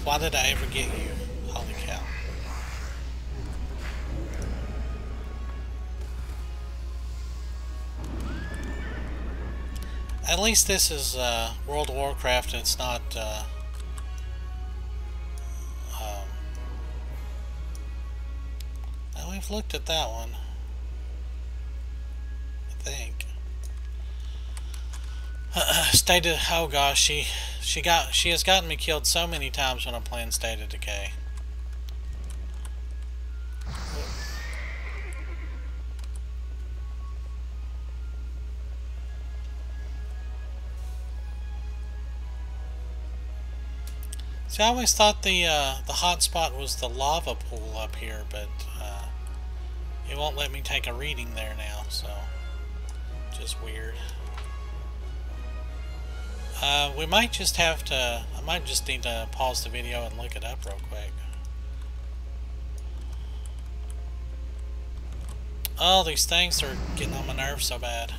Why did I ever get you? Holy cow. At least this is World of Warcraft. It's not now we've looked at that one, I think. State of, oh gosh, she has gotten me killed so many times when I'm playing State of Decay. See, I always thought the hot spot was the lava pool up here, but it won't let me take a reading there now, so just weird. We might just have to, I might just need to pause the video and look it up real quick. Oh, these things are getting on my nerves so bad.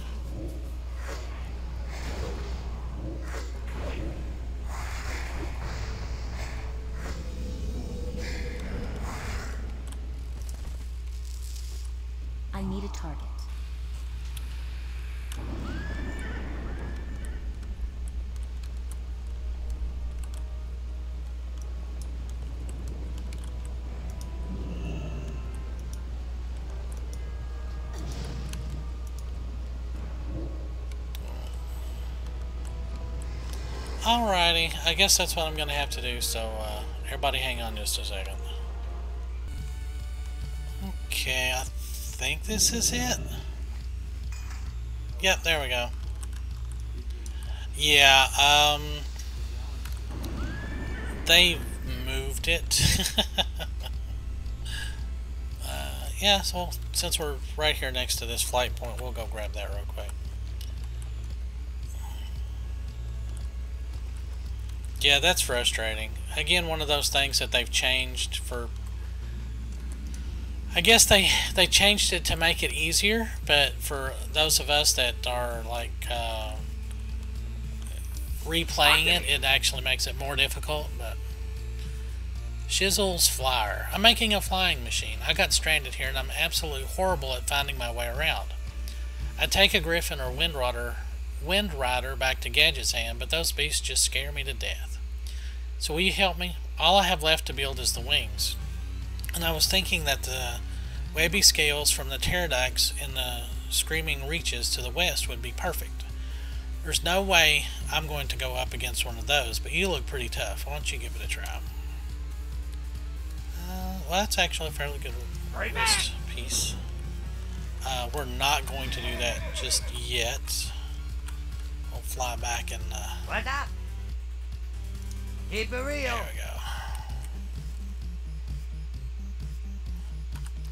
I need a target. Alrighty, I guess that's what I'm going to have to do, so everybody hang on just a second. Okay, I think this is it. Yep, there we go. Yeah, they moved it. Yeah, so since we're right here next to this flight point, we'll go grab that real quick. Yeah, that's frustrating. Again, one of those things that they've changed for... I guess they changed it to make it easier, but for those of us that are like replaying it, it actually makes it more difficult. But Shizzle's Flyer. I'm making a flying machine. I got stranded here and I'm absolutely horrible at finding my way around. I take a griffin or wind rider back to Gadget's hand, but those beasts just scare me to death. So will you help me? All I have left to build is the wings. And I was thinking that the webby scales from the pterodactyls in the screaming reaches to the west would be perfect. There's no way I'm going to go up against one of those, but you look pretty tough. Why don't you give it a try? Well, that's actually a fairly good list piece. We're not going to do that just yet. We'll fly back and... What's up? Keep it real. There we go.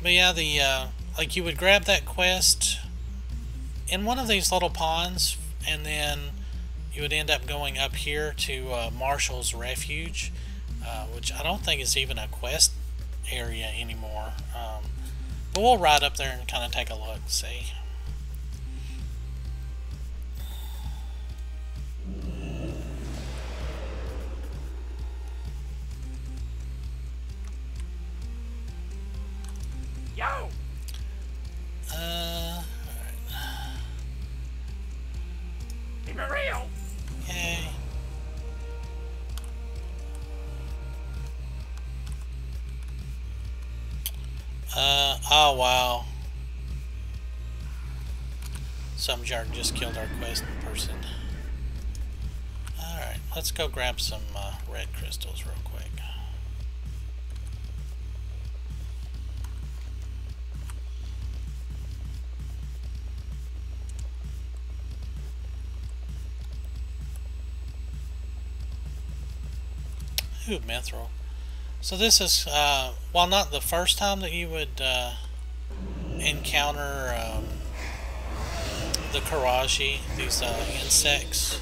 But yeah, the like you would grab that quest in one of these little ponds, and then you would end up going up here to Marshall's Refuge, which I don't think is even a quest area anymore. But we'll ride up there and kind of take a look, see. Yo! Alright. Keep it real. Yay. Oh wow. Some jerk just killed our quest person. Alright, let's go grab some red crystals real quick. Ooh, mithril. So this is, while not the first time that you would encounter the Karaji, these insects,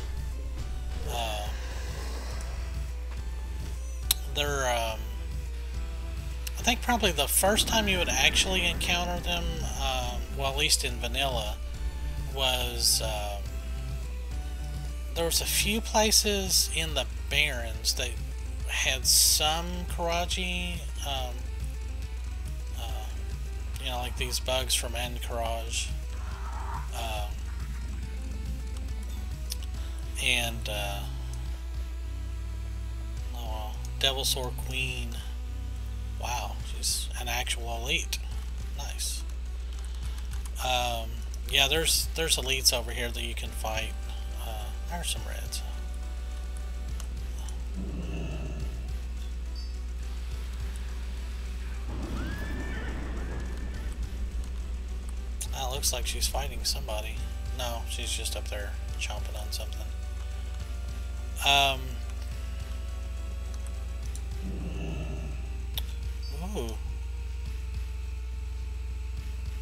they're, I think probably the first time you would actually encounter them, well at least in vanilla, was, there was a few places in the Barrens that had some Karaji, you know, like these bugs from Encourage, and oh, Devil Sword Queen. Wow, she's an actual elite. Nice. Yeah, there's elites over here that you can fight. There's some reds. Oh, looks like she's fighting somebody. No, she's just up there chomping on something. Ooh.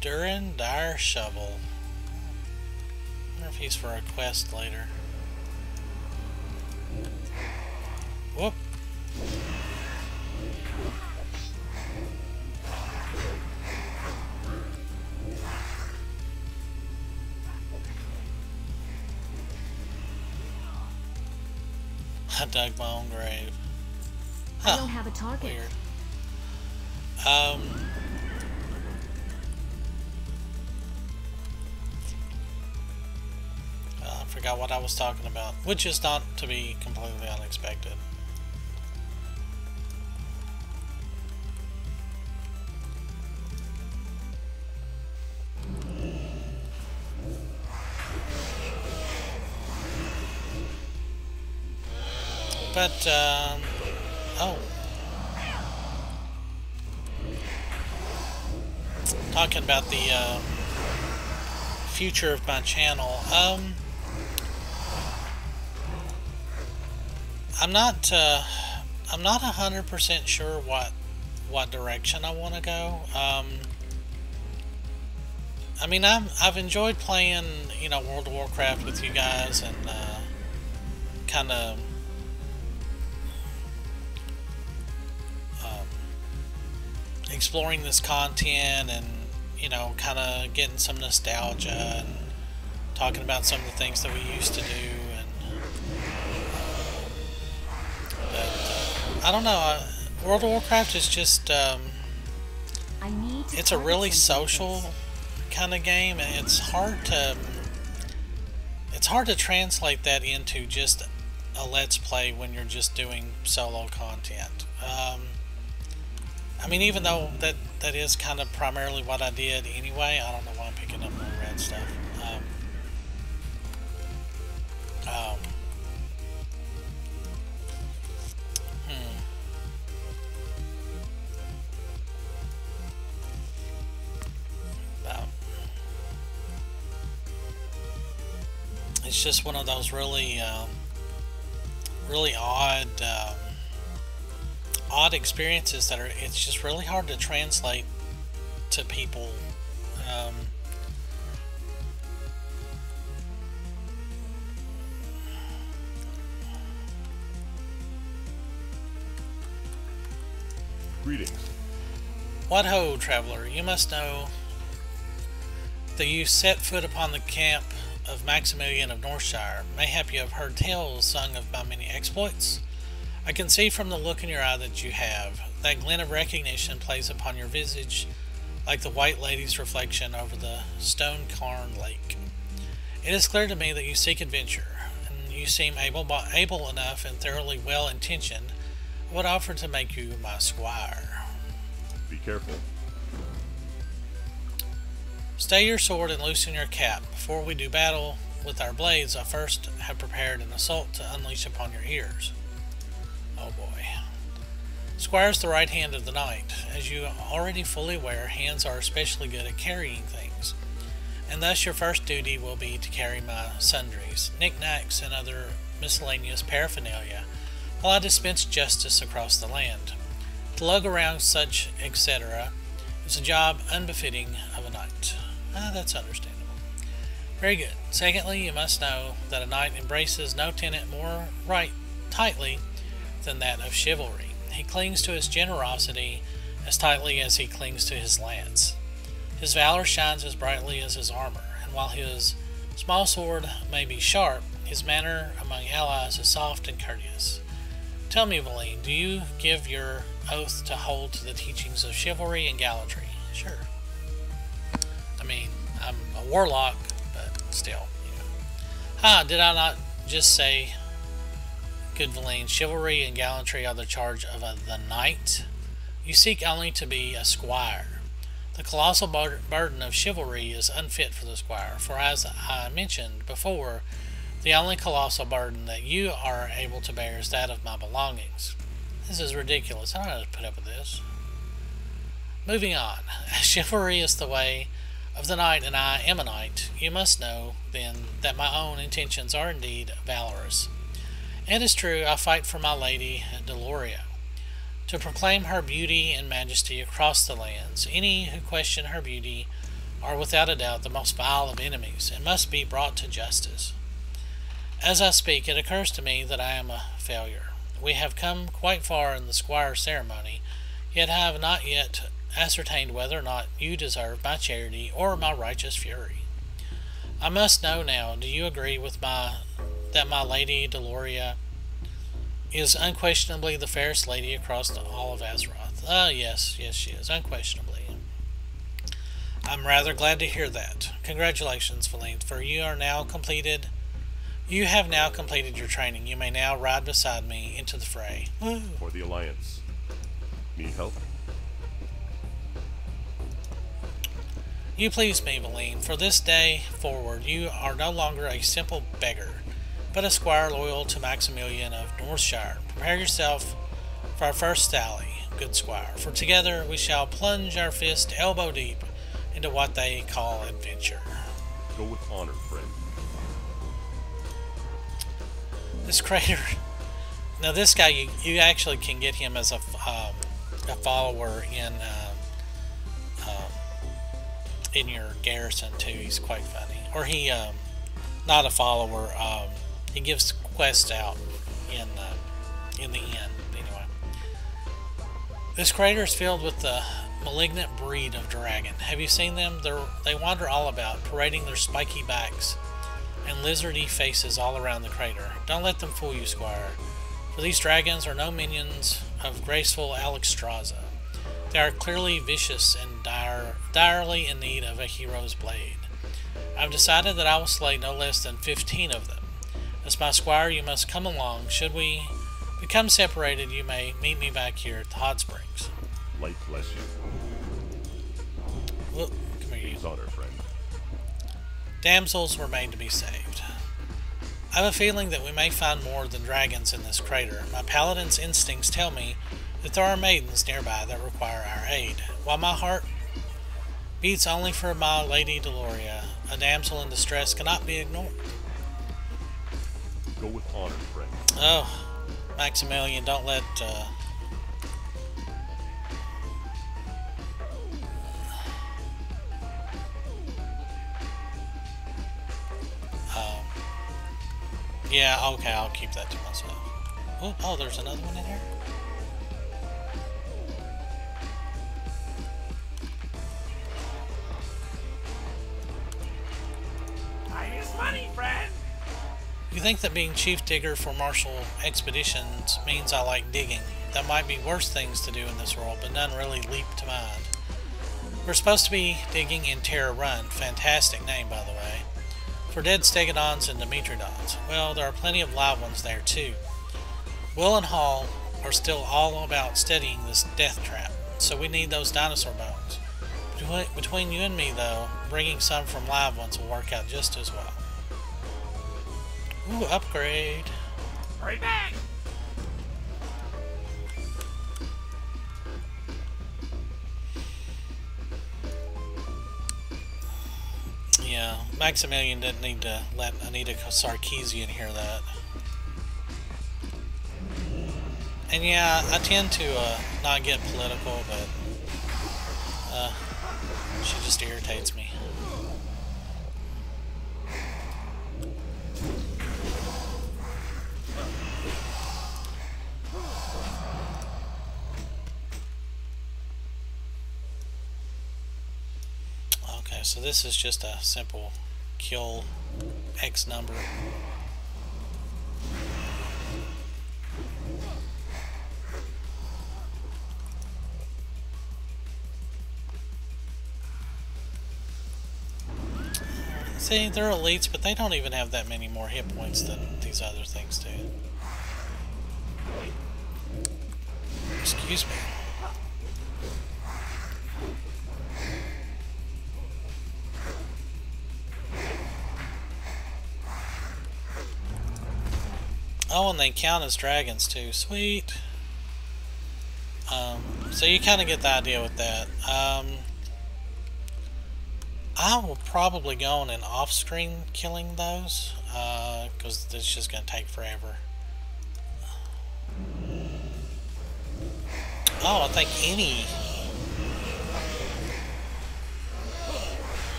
Durin Dire Shovel. I wonder if he's for a quest later. Whoop. I dug my own grave. Huh. I don't have a target. Weird. I forgot what I was talking about, which is not to be completely unexpected. But, oh. Talking about the, future of my channel, I'm not 100% sure what direction I want to go. I mean, I've enjoyed playing, you know, World of Warcraft with you guys, and, kind of exploring this content, and, you know, kind of getting some nostalgia and talking about some of the things that we used to do. And but I don't know, World of Warcraft is just it's a really social kind of game, and it's hard to translate that into just a let's play when you're just doing solo content. I mean, even though that is kind of primarily what I did anyway, I don't know why I'm picking up more red stuff. It's just one of those really, really odd experiences that it's just really hard to translate to people. Greetings. What ho, traveler! You must know that you set foot upon the camp of Maximilian of Northshire. Mayhap you have heard tales sung of my many exploits. I can see from the look in your eye that you have. That glint of recognition plays upon your visage like the white lady's reflection over the stone-cairn lake. It is clear to me that you seek adventure, and you seem able enough and thoroughly well-intentioned. I would offer to make you my squire. Be careful. Stay your sword and loosen your cap. Before we do battle with our blades, I first have prepared an assault to unleash upon your ears. Oh boy. Squire's the right hand of the knight. As you already fully aware, hands are especially good at carrying things, and thus your first duty will be to carry my sundries, knickknacks, and other miscellaneous paraphernalia, while I dispense justice across the land. To lug around such etc. is a job unbefitting of a knight. That's understandable. Very good. Secondly, you must know that a knight embraces no tenet more tightly than that of chivalry. He clings to his generosity as tightly as he clings to his lance. His valor shines as brightly as his armor, and while his small sword may be sharp, his manner among allies is soft and courteous. Tell me, Valine, do you give your oath to hold to the teachings of chivalry and gallantry? Sure. I mean, I'm a warlock, but still, you know. Ha! Did I not just say, good Valine, chivalry and gallantry are the charge of the knight? You seek only to be a squire. The colossal burden of chivalry is unfit for the squire, for as I mentioned before, the only colossal burden that you are able to bear is that of my belongings. This is ridiculous. I don't know how to put up with this. Moving on. Chivalry is the way of the knight, and I am a knight. You must know, then, that my own intentions are indeed valorous. It is true, I fight for my lady Deloria, to proclaim her beauty and majesty across the lands. Any who question her beauty are without a doubt the most vile of enemies, and must be brought to justice. As I speak, it occurs to me that I am a failure. We have come quite far in the squire ceremony, yet I have not yet ascertained whether or not you deserve my charity or my righteous fury. I must know now, do you agree with that my lady Deloria is unquestionably the fairest lady across all of Azeroth? Yes, she is, unquestionably. I'm rather glad to hear that. Congratulations, Valine, for you have now completed your training. You may now ride beside me into the fray. Woo. For the Alliance. Need help? You please me, Valine. For this day forward, you are no longer a simple beggar, but a squire loyal to Maximilian of Northshire. Prepare yourself for our first sally, good squire, for together we shall plunge our fist elbow deep into what they call adventure. Go with honor, friend. This crater. Now, this guy, you actually can get him as a follower in your garrison too. He's quite funny. Or he, not a follower. He gives quests out in the inn. Anyway, this crater is filled with the malignant breed of dragon. Have you seen them? They wander all about, parading their spiky backs and lizardy faces all around the crater. Don't let them fool you, squire, for these dragons are no minions of graceful Alexstrasza. They are clearly vicious and direly in need of a hero's blade. I've decided that I will slay no less than 15 of them. As my squire, you must come along. Should we become separated, you may meet me back here at the hot springs. Light bless you. Whoop, come here, you. Honor, friend. Damsels were made to be saved. I have a feeling that we may find more than dragons in this crater. My paladin's instincts tell me that there are maidens nearby that require our aid. While my heart beats only for my lady Deloria, a damsel in distress cannot be ignored. Go with honor, friend. Oh, Maximilian, don't let yeah, okay, I'll keep that to myself. Oh, there's another one in here? Time is money, friend. You think that being chief digger for martial expeditions means I like digging. There might be worse things to do in this world, but none really leap to mind. We're supposed to be digging in Terra Run. Fantastic name, by the way. For dead Stegodons and Dimitrodons. Well, there are plenty of live ones there, too. Will and Hall are still all about studying this death trap, so we need those dinosaur bones. Between you and me, though, bringing some from live ones will work out just as well. Ooh, upgrade. Hurry back! Yeah, Maximilian didn't need to let Anita Sarkeesian hear that. And yeah, I tend to not get political, but she just irritates me. Okay, so this is just a simple kill X number. See, they're elites, but they don't even have that many more hit points than these other things do. Excuse me. Oh, and they count as dragons too. Sweet. So you kind of get the idea with that. I will probably go on an off-screen killing those, because it's just going to take forever. Oh, I think any...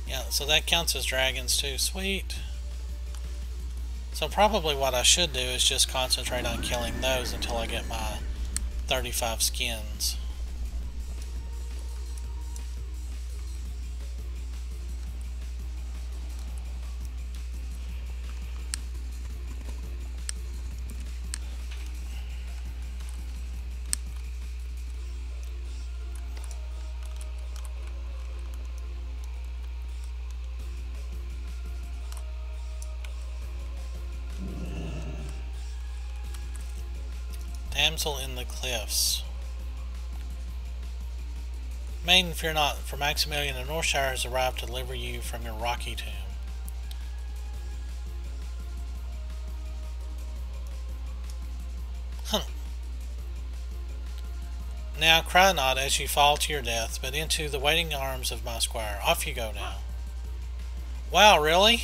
Yeah, so that counts as dragons too. Sweet. So probably what I should do is just concentrate on killing those until I get my 35 skins. Damsel in the Cliffs. Maiden, fear not, for Maximilian of Northshire has arrived to deliver you from your rocky tomb. Now cry not as you fall to your death, but into the waiting arms of my squire. Off you go now. Wow, really?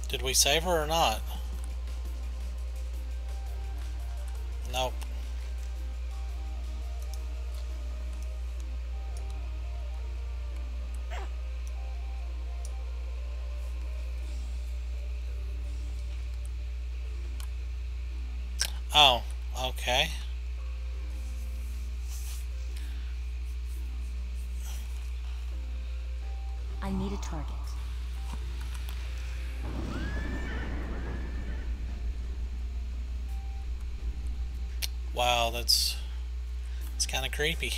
Did we save her or not? Nope. Oh, okay. I need a target. Wow, it's kind of creepy.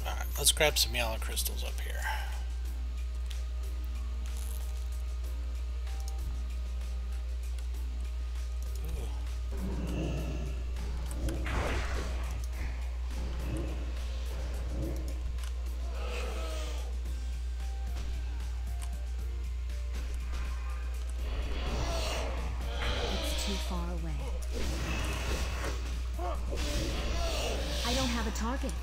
Alright, let's grab some yellow crystals up here. It's too far away. I don't have a target.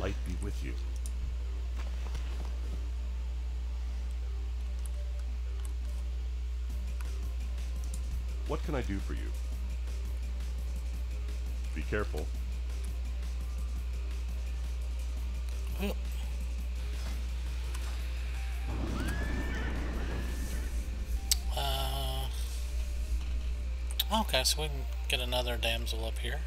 Light be with you. What can I do for you? Be careful. Okay, so we can get another damsel up here.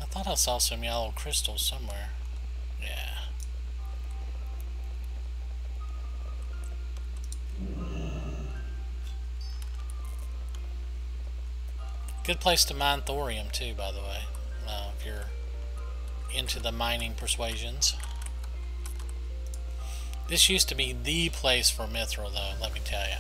I thought I saw some yellow crystals somewhere. Yeah. Good place to mine thorium too, by the way, if you're into the mining persuasions. This used to be the place for mithril, though, let me tell you.